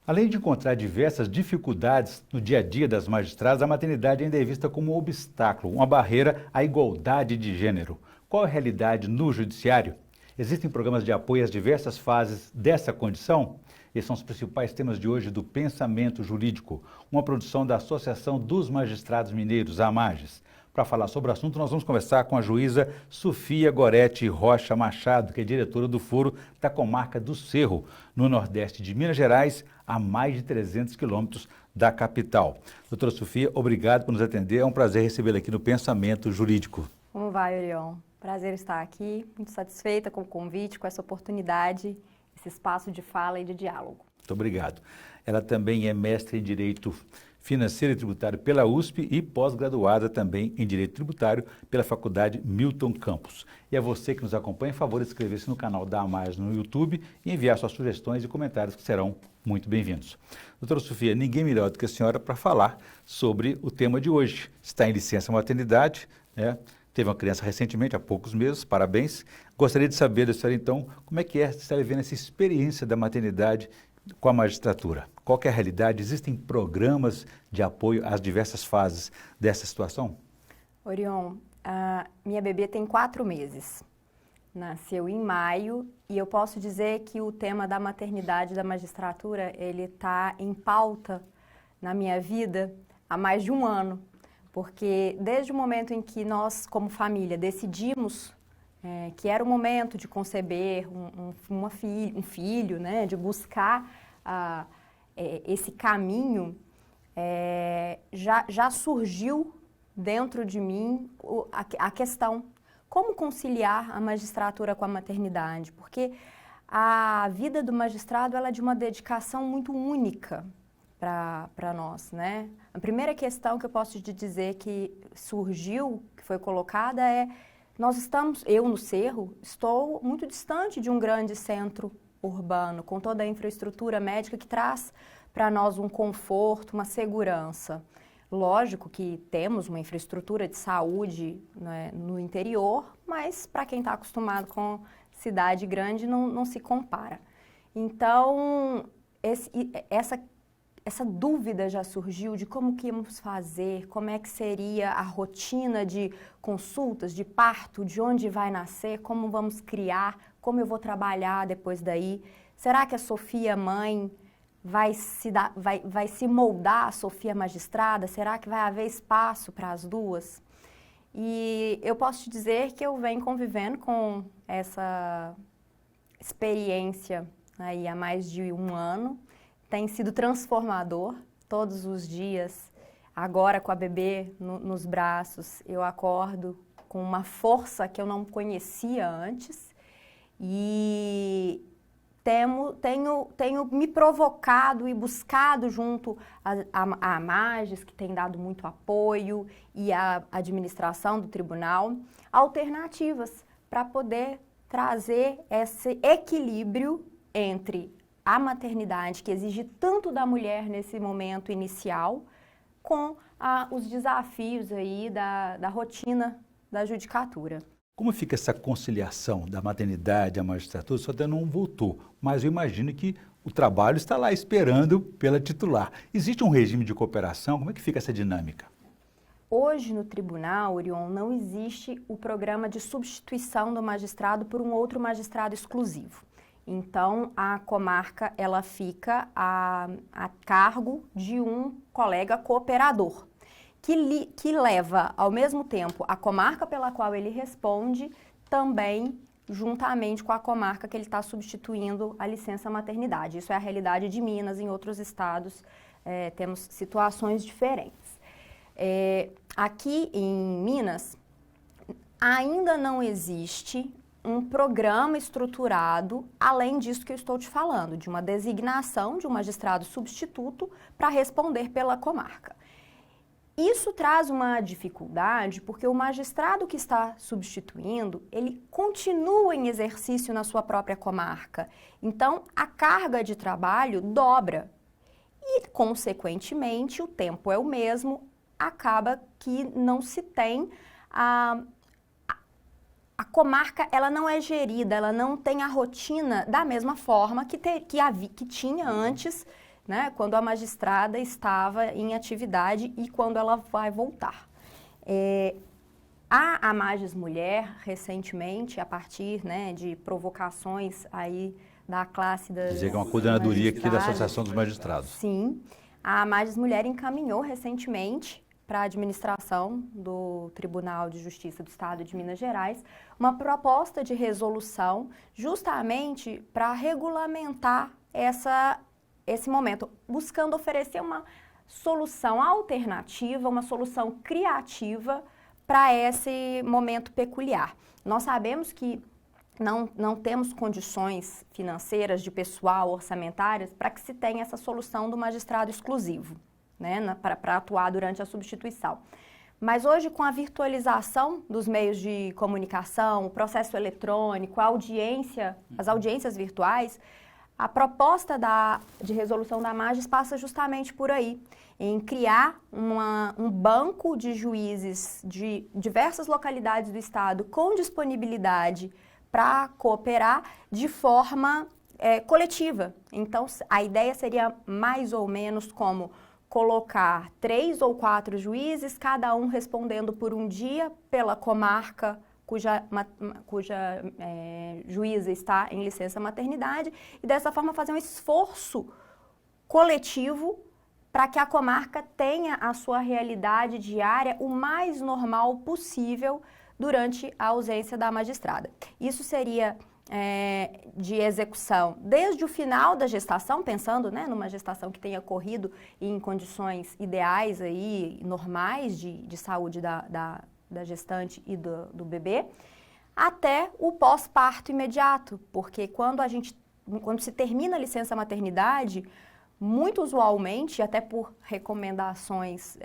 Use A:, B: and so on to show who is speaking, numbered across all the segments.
A: Além de encontrar diversas dificuldades no dia a dia das magistradas, a maternidade ainda é vista como um obstáculo, uma barreira à igualdade de gênero. Qual é a realidade no judiciário? Existem programas de apoio às diversas fases dessa condição? Esses são os principais temas de hoje do Pensamento Jurídico, uma produção da Associação dos Magistrados Mineiros, a AMAGES. Para falar sobre o assunto, nós vamos conversar com a juíza Sofia Gorete Rocha Machado, que é diretora do foro da comarca do Cerro, no nordeste de Minas Gerais, a mais de 300 quilômetros da capital. Doutora Sofia, obrigado por nos atender. É um prazer recebê-la aqui no Pensamento Jurídico.
B: Como vai, Orion? Prazer estar aqui, muito satisfeita com o convite, com essa oportunidade, esse espaço de fala e de diálogo.
A: Muito obrigado. Ela também é mestre em Direito Financeiro e Tributário pela USP e pós-graduada também em Direito Tributário pela Faculdade Milton Campos. E a você que nos acompanha, por favor, inscrever-se no canal da AMAGES no YouTube e enviar suas sugestões e comentários que serão muito bem-vindos. Doutora Sofia, ninguém melhor do que a senhora para falar sobre o tema de hoje. Está em licença maternidade, né? Teve uma criança recentemente, há poucos meses, parabéns. Gostaria de saber da senhora, então, como é que você está vivendo essa experiência da maternidade com a magistratura? Qual que é a realidade? Existem programas de apoio às diversas fases dessa situação?
B: Orion, a minha bebê tem 4 meses. Nasceu em maio e eu posso dizer que o tema da maternidade da magistratura, ele está em pauta na minha vida há mais de um ano. Porque desde o momento em que nós, como família, decidimos que era o momento de conceber um filho, né, de buscar esse caminho, já surgiu dentro de mim a questão: como conciliar a magistratura com a maternidade? Porque a vida do magistrado ela é de uma dedicação muito única para nós, né? A primeira questão que eu posso te dizer que surgiu, que foi colocada eu no Cerro, estou muito distante de um grande centro urbano, com toda a infraestrutura médica que traz para nós um conforto, uma segurança. Lógico que temos uma infraestrutura de saúde, né, no interior, mas para quem está acostumado com cidade grande não se compara. Então, essa dúvida já surgiu de como que íamos fazer, como é que seria a rotina de consultas, de parto, de onde vai nascer, como vamos criar, como eu vou trabalhar depois daí. Será que a Sofia mãe vai se moldar a Sofia magistrada? Será que vai haver espaço para as duas? E eu posso te dizer que eu venho convivendo com essa experiência aí há mais de um ano. Tem sido transformador todos os dias. Agora, com a bebê nos braços, eu acordo com uma força que eu não conhecia antes e tenho me provocado e buscado junto à AMAGES, que tem dado muito apoio, e à administração do tribunal, alternativas para poder trazer esse equilíbrio entre a maternidade, que exige tanto da mulher nesse momento inicial, com os desafios aí da rotina da judicatura.
A: Como fica essa conciliação da maternidade e a magistratura? Só ainda não voltou, mas eu imagino que o trabalho está lá esperando pela titular. Existe um regime de cooperação? Como é que fica essa dinâmica?
B: Hoje no tribunal, Orion, não existe o programa de substituição do magistrado por um outro magistrado exclusivo. Então, a comarca, ela fica a cargo de um colega cooperador, que leva, ao mesmo tempo, a comarca pela qual ele responde, também juntamente com a comarca que ele está substituindo a licença maternidade. Isso é a realidade de Minas. Em outros estados, temos situações diferentes. Aqui em Minas, ainda não existe um programa estruturado, além disso que eu estou te falando, de uma designação de um magistrado substituto para responder pela comarca. Isso traz uma dificuldade porque o magistrado que está substituindo, ele continua em exercício na sua própria comarca. Então, a carga de trabalho dobra e, consequentemente, o tempo é o mesmo, acaba que não se tem a comarca, ela não é gerida, ela não tem a rotina da mesma forma que tinha antes, né, quando a magistrada estava em atividade e quando ela vai voltar. A Mages Mulher, recentemente, a partir, né, de provocações aí da classe das
A: Dizer que é uma coordenadoria aqui da
B: magistradas,
A: Associação dos Magistrados.
B: Sim, a Mages Mulher encaminhou recentemente para a administração do Tribunal de Justiça do Estado de Minas Gerais uma proposta de resolução justamente para regulamentar esse momento, buscando oferecer uma solução alternativa, uma solução criativa para esse momento peculiar. Nós sabemos que não temos condições financeiras, de pessoal, orçamentárias, para que se tenha essa solução do magistrado exclusivo, né, para atuar durante a substituição. Mas hoje, com a virtualização dos meios de comunicação, o processo eletrônico, as audiências virtuais, a proposta de resolução da Mages passa justamente por aí, em criar um banco de juízes de diversas localidades do estado com disponibilidade para cooperar de forma coletiva. Então, a ideia seria mais ou menos como colocar 3 ou 4 juízes, cada um respondendo por um dia pela comarca cuja juíza está em licença maternidade, e dessa forma fazer um esforço coletivo para que a comarca tenha a sua realidade diária o mais normal possível durante a ausência da magistrada. Isso seria de execução desde o final da gestação, pensando, né, numa gestação que tenha ocorrido em condições ideais, aí, normais de saúde da gestante e do bebê, até o pós-parto imediato, porque quando se termina a licença maternidade, muito usualmente, até por recomendações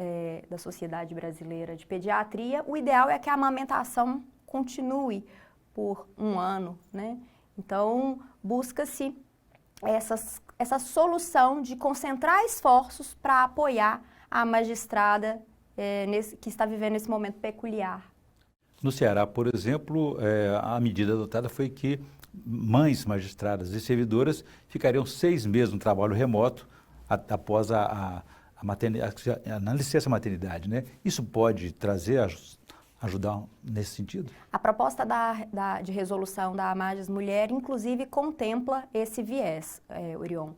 B: da Sociedade Brasileira de Pediatria, o ideal é que a amamentação continue por 1 ano, né? Então, busca-se essa solução de concentrar esforços para apoiar a magistrada que está vivendo esse momento peculiar.
A: No Ceará, por exemplo, a medida adotada foi que mães magistradas e servidoras ficariam 6 meses no trabalho remoto após na licença maternidade, né? Isso pode ajudar nesse sentido?
B: A proposta de resolução da Mages Mulher, inclusive, contempla esse viés, Orion.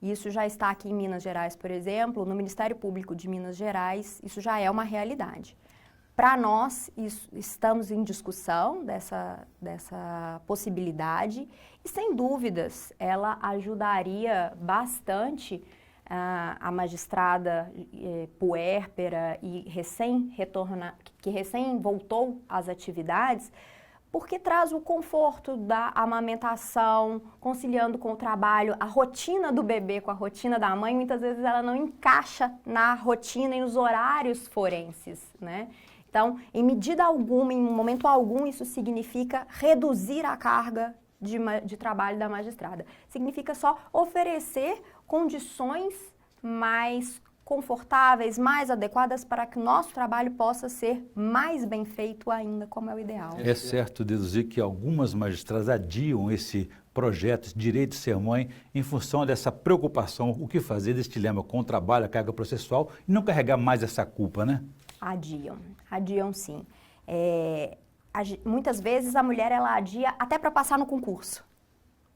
B: Isso já está aqui em Minas Gerais, por exemplo, no Ministério Público de Minas Gerais, isso já é uma realidade. Para nós, estamos em discussão dessa possibilidade e, sem dúvidas, ela ajudaria bastante a magistrada puérpera e que recém voltou às atividades, porque traz o conforto da amamentação, conciliando com o trabalho, a rotina do bebê com a rotina da mãe, muitas vezes ela não encaixa na rotina e nos horários forenses, né? Então, em medida alguma, em momento algum, isso significa reduzir a carga de trabalho da magistrada. Significa só oferecer condições mais confortáveis, mais adequadas para que o nosso trabalho possa ser mais bem feito ainda, como é o ideal.
A: É certo deduzir que algumas magistradas adiam esse projeto, esse direito de ser mãe, em função dessa preocupação, o que fazer desse dilema com o trabalho, a carga processual, e não carregar mais essa culpa, né? Adiam sim.
B: Muitas vezes a mulher ela adia até para passar no concurso,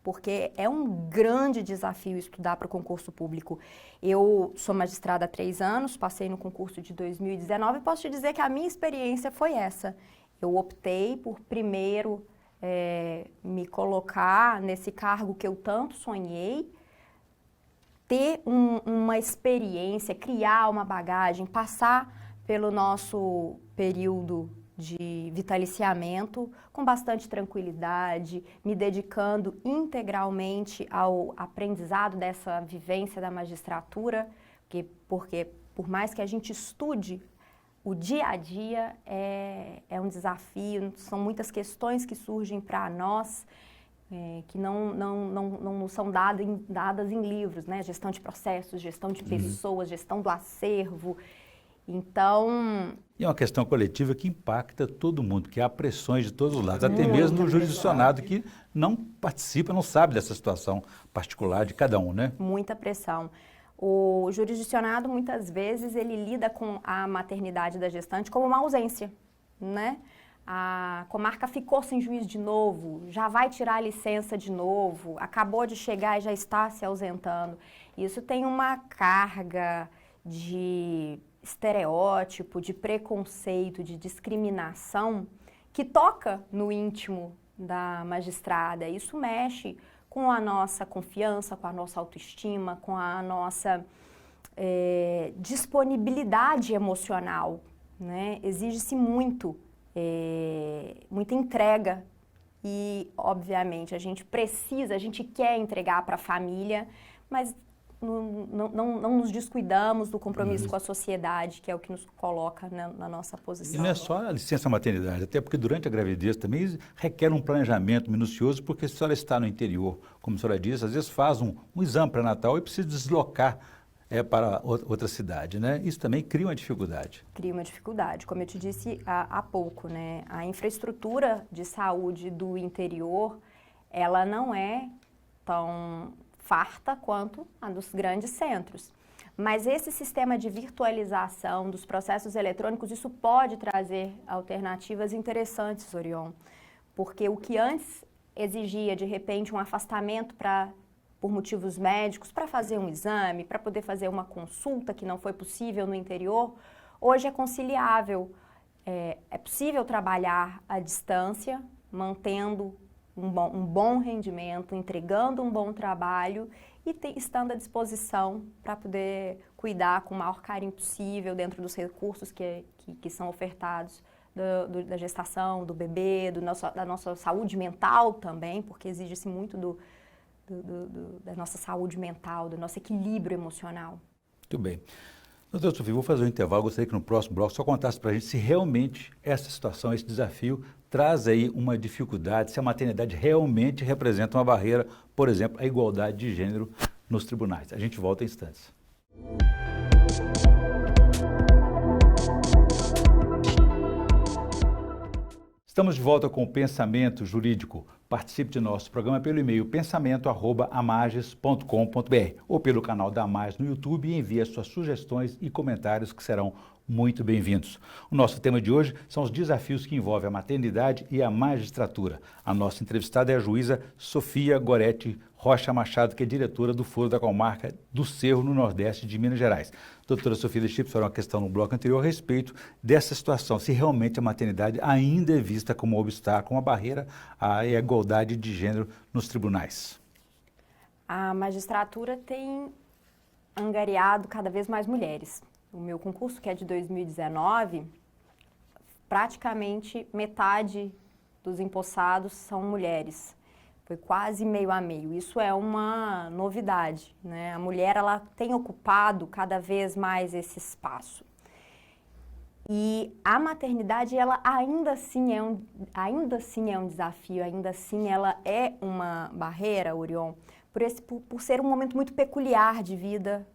B: porque é um grande desafio estudar para o concurso público. Eu sou magistrada há 3 anos, passei no concurso de 2019 e posso te dizer que a minha experiência foi essa. Eu optei por primeiro me colocar nesse cargo que eu tanto sonhei, ter uma experiência, criar uma bagagem, passar pelo nosso período de vitaliciamento com bastante tranquilidade, me dedicando integralmente ao aprendizado dessa vivência da magistratura, porque por mais que a gente estude, o dia a dia é um desafio, são muitas questões que surgem para nós, que não são dadas em livros, né? Gestão de processos, gestão de pessoas, gestão do acervo. Então...
A: E é uma questão coletiva que impacta todo mundo, que há pressões de todos os lados, até
B: Muita
A: mesmo no
B: pressão.
A: jurisdicionado que não participa, não sabe dessa situação particular de cada um, né?
B: Muita pressão. O jurisdicionado, muitas vezes, ele lida com a maternidade da gestante como uma ausência, né? A comarca ficou sem juiz de novo, já vai tirar a licença de novo, acabou de chegar e já está se ausentando. Isso tem uma carga de estereótipo, de preconceito, de discriminação que toca no íntimo da magistrada. Isso mexe com a nossa confiança, com a nossa autoestima, com a nossa disponibilidade emocional, né? Exige-se muito, muita entrega e, obviamente, a gente quer entregar para a família, mas não nos descuidamos do compromisso com a sociedade, que é o que nos coloca na nossa posição.
A: E não é só a licença maternidade, até porque durante a gravidez também requer um planejamento minucioso, porque se a senhora está no interior, como a senhora disse, às vezes faz um exame pré-natal e precisa deslocar para outra cidade, né? Isso também cria uma dificuldade.
B: Cria uma dificuldade, como eu te disse há pouco, né? A infraestrutura de saúde do interior, ela não é tão farta quanto a dos grandes centros. Mas esse sistema de virtualização dos processos eletrônicos, isso pode trazer alternativas interessantes, Orion, porque o que antes exigia, de repente, um afastamento por motivos médicos, para fazer um exame, para poder fazer uma consulta que não foi possível no interior, hoje é conciliável. É possível trabalhar à distância, mantendo um bom rendimento, entregando um bom trabalho e estando à disposição para poder cuidar com o maior carinho possível dentro dos recursos que são ofertados da gestação, do bebê, da nossa saúde mental também, porque exige-se muito da nossa saúde mental, do nosso equilíbrio emocional.
A: Muito bem. Doutora Sofia, vou fazer um intervalo, gostaria que no próximo bloco só contasse para a gente se realmente essa situação, esse desafio, traz aí uma dificuldade, se a maternidade realmente representa uma barreira, por exemplo, à igualdade de gênero nos tribunais. A gente volta em instantes. Estamos de volta com o Pensamento Jurídico. Participe de nosso programa pelo e-mail pensamento@amages.com.br ou pelo canal da Amages no YouTube e envie as suas sugestões e comentários que serão muito bem-vindos. O nosso tema de hoje são os desafios que envolvem a maternidade e a magistratura. A nossa entrevistada é a juíza Sofia Goretti Rocha Machado, que é diretora do Foro da Comarca do Cerro, no Nordeste de Minas Gerais. Doutora Sofia, deixei para uma questão no bloco anterior a respeito dessa situação, se realmente a maternidade ainda é vista como um obstáculo, uma barreira à igualdade de gênero nos tribunais.
B: A magistratura tem angariado cada vez mais mulheres. O meu concurso, que é de 2019, praticamente metade dos empossados são mulheres. Foi quase meio a meio. Isso é uma novidade, né? A mulher, ela tem ocupado cada vez mais esse espaço. E a maternidade, ela ainda assim é um desafio, ainda assim ela é uma barreira, Orion, por ser um momento muito peculiar de vida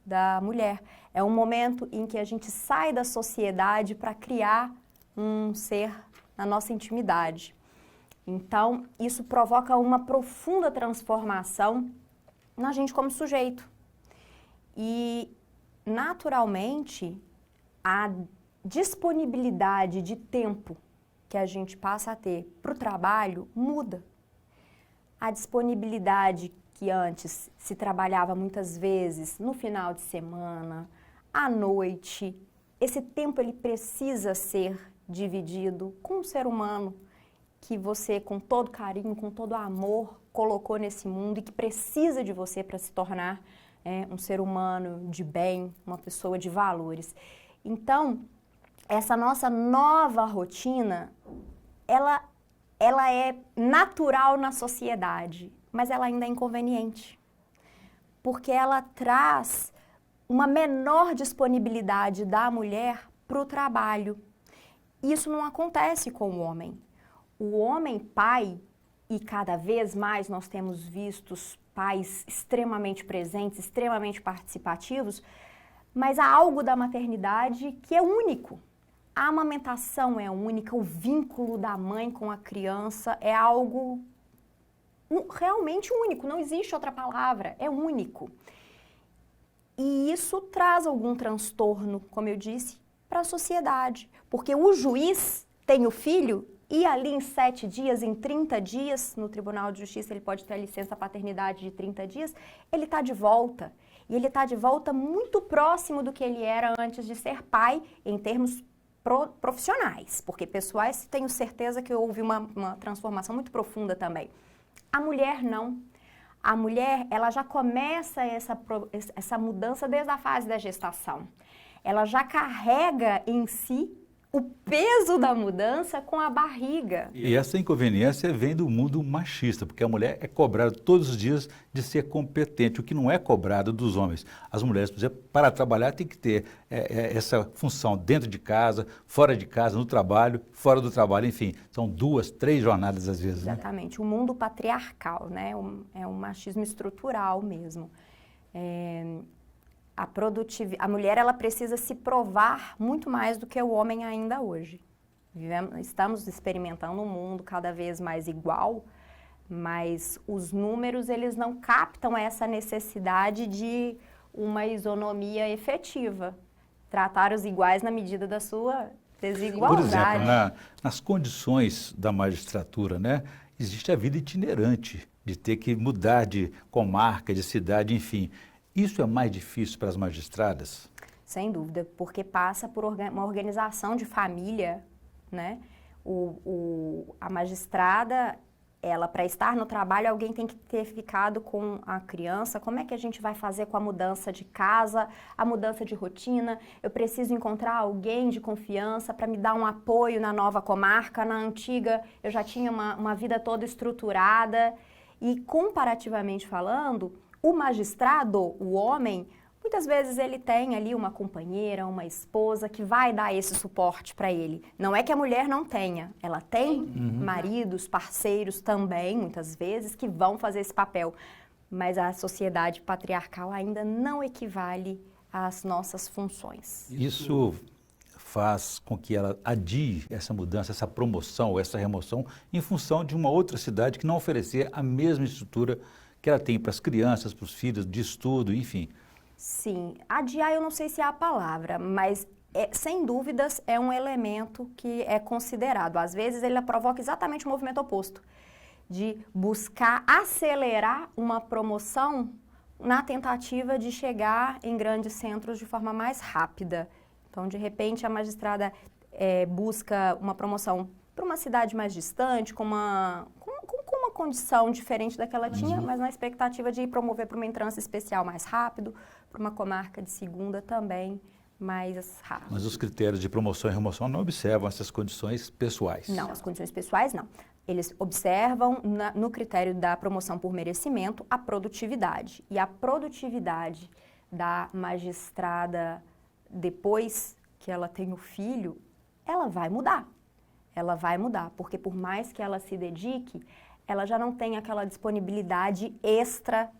B: da mulher. É um momento em que a gente sai da sociedade para criar um ser na nossa intimidade. Então, isso provoca uma profunda transformação na gente como sujeito. E, naturalmente, a disponibilidade de tempo que a gente passa a ter para o trabalho muda. A disponibilidade que antes se trabalhava muitas vezes no final de semana, à noite, esse tempo ele precisa ser dividido com um ser humano que você, com todo carinho, com todo amor, colocou nesse mundo e que precisa de você para se tornar um ser humano de bem, uma pessoa de valores. Então, essa nossa nova rotina, ela é natural na sociedade, mas ela ainda é inconveniente, porque ela traz uma menor disponibilidade da mulher para o trabalho. Isso não acontece com o homem. O homem pai, e cada vez mais nós temos visto pais extremamente presentes, extremamente participativos, mas há algo da maternidade que é único. A amamentação é única, o vínculo da mãe com a criança é algo realmente único, não existe outra palavra, é único. E isso traz algum transtorno, como eu disse, para a sociedade, porque o juiz tem o filho e ali em 7 dias, em 30 dias, no Tribunal de Justiça ele pode ter a licença paternidade de 30 dias, ele está de volta. E ele está de volta muito próximo do que ele era antes de ser pai, em termos profissionais, porque pessoais tenho certeza que houve uma transformação muito profunda também. A mulher não. A mulher, ela já começa essa mudança desde a fase da gestação. Ela já carrega em si o peso da mudança com a barriga.
A: E essa inconveniência vem do mundo machista, porque a mulher é cobrada todos os dias de ser competente, o que não é cobrado dos homens. As mulheres, por exemplo, para trabalhar tem que ter essa função dentro de casa, fora de casa, no trabalho, fora do trabalho, enfim. São 2, 3 jornadas às vezes.
B: Exatamente. Né? O mundo patriarcal, né? É um machismo estrutural mesmo. A mulher ela precisa se provar muito mais do que o homem ainda hoje. Estamos experimentando um mundo cada vez mais igual, mas os números eles não captam essa necessidade de uma isonomia efetiva. Tratar os iguais na medida da sua desigualdade.
A: Por exemplo, nas condições da magistratura, né, existe a vida itinerante, de ter que mudar de comarca, de cidade, enfim. Isso é mais difícil para as magistradas?
B: Sem dúvida, porque passa por uma organização de família, né? A magistrada, ela, para estar no trabalho, alguém tem que ter ficado com a criança. Como é que a gente vai fazer com a mudança de casa, a mudança de rotina? Eu preciso encontrar alguém de confiança para me dar um apoio na nova comarca. Na antiga, eu já tinha uma vida toda estruturada. E, comparativamente falando, o magistrado, o homem, muitas vezes ele tem ali uma companheira, uma esposa que vai dar esse suporte para ele. Não é que a mulher não tenha, ela tem maridos, parceiros também, muitas vezes, que vão fazer esse papel. Mas a sociedade patriarcal ainda não equivale às nossas funções.
A: Isso faz com que ela adie essa mudança, essa promoção, essa remoção, em função de uma outra cidade que não oferecer a mesma estrutura que ela tem para as crianças, para os filhos, de estudo, enfim.
B: Sim, adiar eu não sei se é a palavra, mas sem dúvidas é um elemento que é considerado. Às vezes ele provoca exatamente o movimento oposto, de buscar acelerar uma promoção na tentativa de chegar em grandes centros de forma mais rápida. Então, de repente, a magistrada busca uma promoção para uma cidade mais distante, com uma condição diferente da que ela tinha, mas na expectativa de promover para uma entrância especial mais rápido, para uma comarca de segunda também mais rápido.
A: Mas os critérios de promoção e remoção não observam essas condições pessoais?
B: Não, as condições pessoais não. Eles observam no critério da promoção por merecimento a produtividade. E a produtividade da magistrada depois que ela tem o filho, ela vai mudar. Ela vai mudar, porque por mais que ela se dedique, ela já não tem aquela disponibilidade extra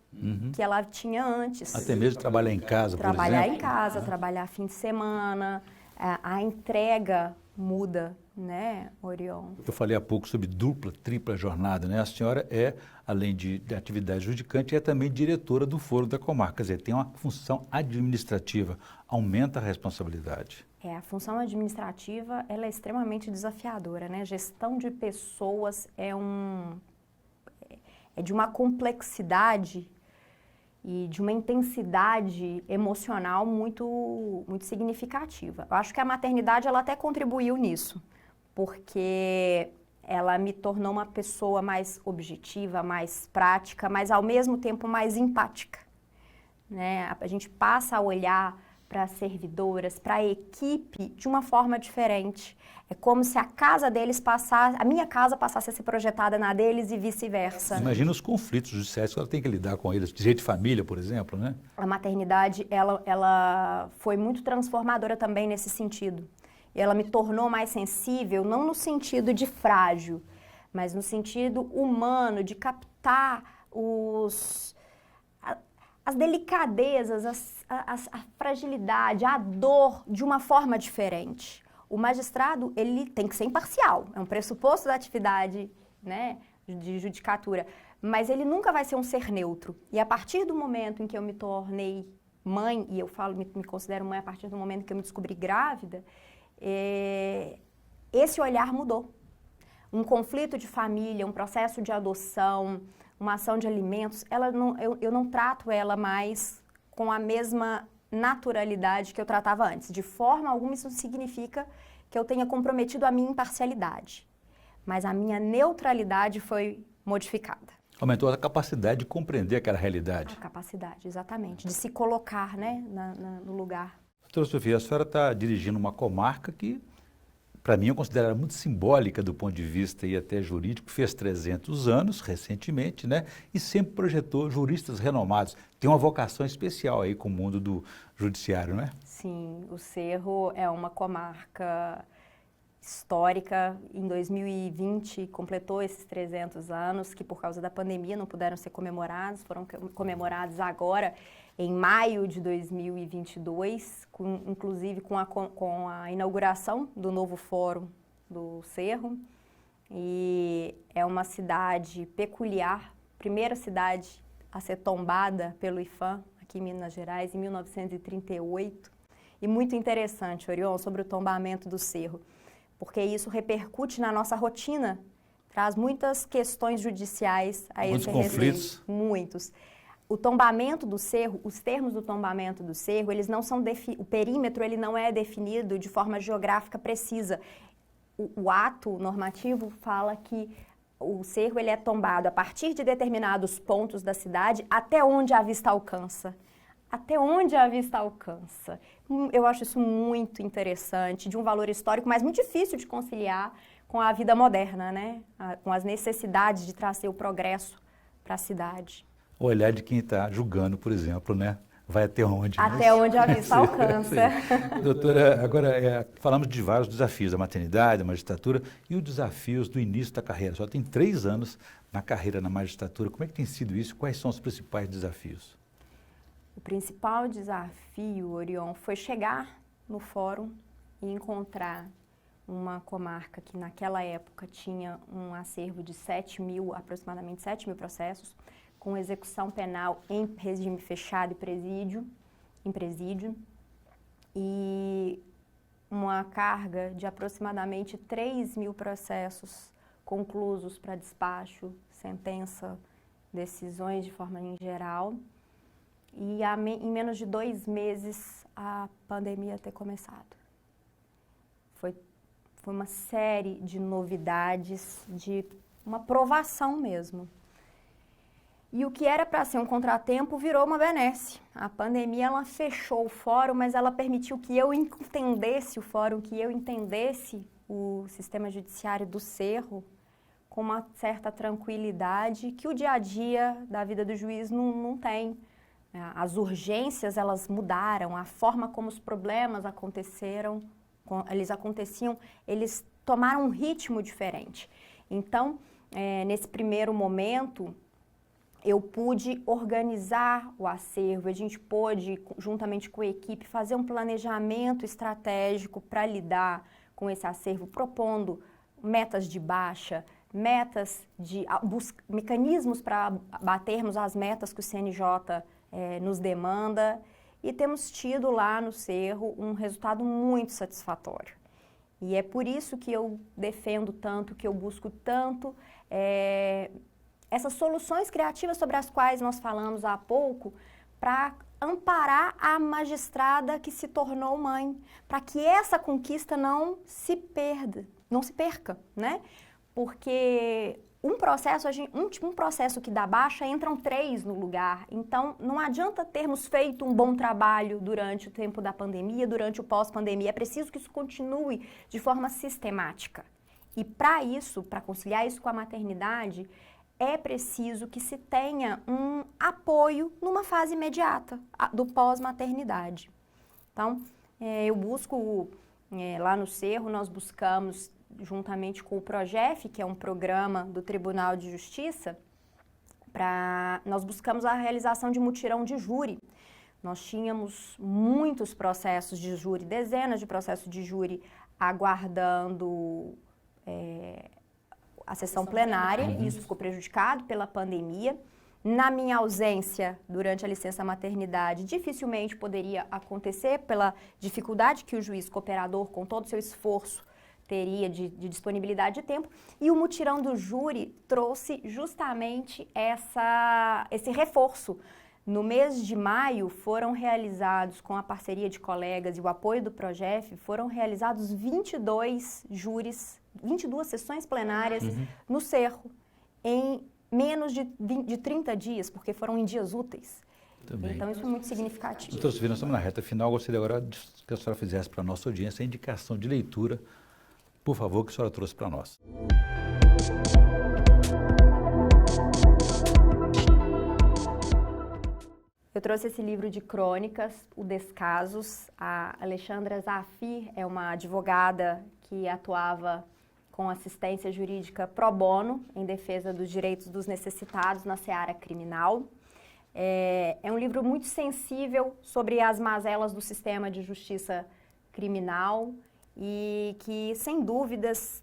B: que ela tinha antes.
A: Até mesmo trabalhar em casa, por exemplo?
B: Trabalhar em casa, trabalhar fim de semana, a entrega muda, né, Orion?
A: Eu falei há pouco sobre dupla, tripla jornada, né? A senhora além de atividade judicante, é também diretora do foro da comarca, quer dizer, tem uma função administrativa, aumenta a responsabilidade.
B: A função administrativa, ela é extremamente desafiadora, né? Gestão de pessoas é de uma complexidade e de uma intensidade emocional muito, muito significativa. Eu acho que a maternidade, ela até contribuiu nisso, porque ela me tornou uma pessoa mais objetiva, mais prática, mas ao mesmo tempo mais empática, né? A gente passa a olhar para as servidoras, para a equipe de uma forma diferente. É como se a casa deles passasse, a minha casa passasse a ser projetada na deles e vice-versa.
A: Imagina os conflitos judiciais que ela tem que lidar com eles, direito de família, por exemplo, né?
B: A maternidade, ela foi muito transformadora também nesse sentido. E ela me tornou mais sensível, não no sentido de frágil, mas no sentido humano, de captar as delicadezas, a fragilidade, a dor de uma forma diferente. O magistrado, ele tem que ser imparcial, é um pressuposto da atividade, né, de judicatura, mas ele nunca vai ser um ser neutro. E a partir do momento em que eu me tornei mãe, e eu falo, me considero mãe a partir do momento que eu me descobri grávida, esse olhar mudou. Um conflito de família, um processo de adoção, uma ação de alimentos, eu não trato ela mais com a mesma naturalidade que eu tratava antes. De forma alguma isso significa que eu tenha comprometido a minha imparcialidade, mas a minha neutralidade foi modificada.
A: Aumentou a capacidade de compreender aquela realidade.
B: A capacidade, exatamente, de se colocar, né, no lugar.
A: Doutora Sofia, a senhora está dirigindo uma comarca que, para mim, eu considero muito simbólica do ponto de vista e até jurídico, fez 300 anos recentemente, né? E sempre projetou juristas renomados. Tem uma vocação especial aí com o mundo do judiciário, né?
B: Sim, o Cerro é uma comarca histórica. Em 2020 completou esses 300 anos, que por causa da pandemia não puderam ser comemorados, foram comemorados agora em maio de 2022, inclusive com a inauguração do novo fórum do Cerro. E é uma cidade peculiar, primeira cidade a ser tombada pelo IPHAN, aqui em Minas Gerais, em 1938. E muito interessante, Orion, sobre o tombamento do Cerro, porque isso repercute na nossa rotina, traz muitas questões judiciais a esse respeito.
A: Muitos conflitos.
B: Muitos. O tombamento do cerro, os termos do tombamento do cerro, eles não são o perímetro ele não é definido de forma geográfica precisa. O ato normativo fala que o cerro ele é tombado a partir de determinados pontos da cidade até onde a vista alcança. Até onde a vista alcança. Eu acho isso muito interessante, de um valor histórico, mas muito difícil de conciliar com a vida moderna, né? Com as necessidades de trazer o progresso para a cidade.
A: O olhar de quem está julgando, por exemplo, né? Vai até onde?
B: Até onde a vista alcança.
A: Doutora, agora falamos de vários desafios da maternidade, da magistratura e os desafios do início da carreira. Só tem 3 anos na carreira na magistratura. Como é que tem sido isso? Quais são os principais desafios?
B: O principal desafio, Orion, foi chegar no fórum e encontrar uma comarca que naquela época tinha um acervo de aproximadamente 7 mil processos, com execução penal em regime fechado e em presídio, e uma carga de aproximadamente 3 mil processos conclusos para despacho, sentença, decisões de forma em geral, e em menos de 2 meses a pandemia ter começado. Foi uma série de novidades, de uma provação mesmo. E o que era para ser um contratempo virou uma benesse. A pandemia ela fechou o fórum, mas ela permitiu que eu entendesse o fórum, que eu entendesse o sistema judiciário do Cerro com uma certa tranquilidade que o dia a dia da vida do juiz não tem. As urgências elas mudaram, a forma como os problemas aconteciam, eles tomaram um ritmo diferente. Então, nesse primeiro momento, eu pude organizar o acervo, a gente pôde, juntamente com a equipe, fazer um planejamento estratégico para lidar com esse acervo, propondo metas de baixa, mecanismos para batermos as metas que o CNJ nos demanda, e temos tido lá no Cerro um resultado muito satisfatório. E é por isso que eu defendo tanto, que eu busco tanto essas soluções criativas sobre as quais nós falamos há pouco, para amparar a magistrada que se tornou mãe, para que essa conquista não se perca, né? Porque um processo que dá baixa, entram 3 no lugar. Então, não adianta termos feito um bom trabalho durante o tempo da pandemia, durante o pós-pandemia. É preciso que isso continue de forma sistemática. E para isso, para conciliar isso com a maternidade, é preciso que se tenha um apoio numa fase imediata do pós-maternidade. Então, eu busco, lá no Cerro, nós buscamos, juntamente com o PROGEF, que é um programa do Tribunal de Justiça, Nós buscamos a realização de mutirão de júri. Nós tínhamos muitos processos de júri, dezenas de processos de júri aguardando a sessão plenária, e isso ficou prejudicado pela pandemia. Na minha ausência, durante a licença maternidade, dificilmente poderia acontecer pela dificuldade que o juiz cooperador, com todo o seu esforço, teria de disponibilidade de tempo. E o mutirão do júri trouxe justamente esse reforço. No mês de maio, foram realizados, com a parceria de colegas e o apoio do Progef, foram realizados 22 júris, 22 sessões plenárias no Cerro, em menos de 30 dias, porque foram em dias úteis.
A: Também.
B: Então, isso é muito significativo.
A: Doutora Sofia, nós estamos na reta final. Gostaria agora que a senhora fizesse para a nossa audiência a indicação de leitura, por favor, que a senhora trouxe para nós.
B: Eu trouxe esse livro de crônicas, O Descasos. A Alexandra Zafir é uma advogada que atuava com assistência jurídica pro bono em defesa dos direitos dos necessitados na seara criminal. É um livro muito sensível sobre as mazelas do sistema de justiça criminal e que, sem dúvidas,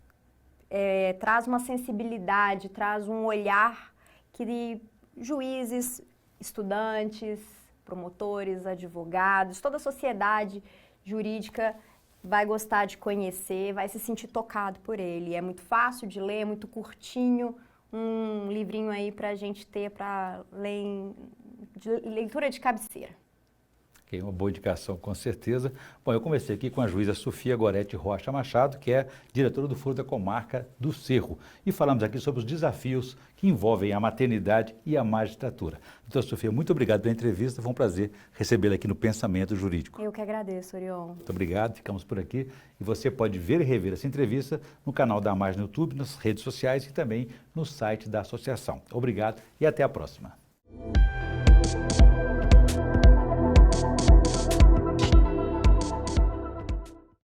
B: traz uma sensibilidade, traz um olhar que juízes, estudantes, promotores, advogados, toda a sociedade jurídica vai gostar de conhecer, vai se sentir tocado por ele. É muito fácil de ler, é muito curtinho, um livrinho aí para a gente ter para ler de leitura de cabeceira.
A: Okay, uma boa indicação, com certeza. Bom, eu comecei aqui com a juíza Sofia Gorete Rocha Machado, que é diretora do Foro da Comarca do Cerro. E falamos aqui sobre os desafios que envolvem a maternidade e a magistratura. Doutora Sofia, muito obrigado pela entrevista. Foi um prazer recebê-la aqui no Pensamento Jurídico.
B: Eu que agradeço, Orion.
A: Muito obrigado, ficamos por aqui. E você pode ver e rever essa entrevista no canal da AMAGE no YouTube, nas redes sociais e também no site da associação. Obrigado e até a próxima.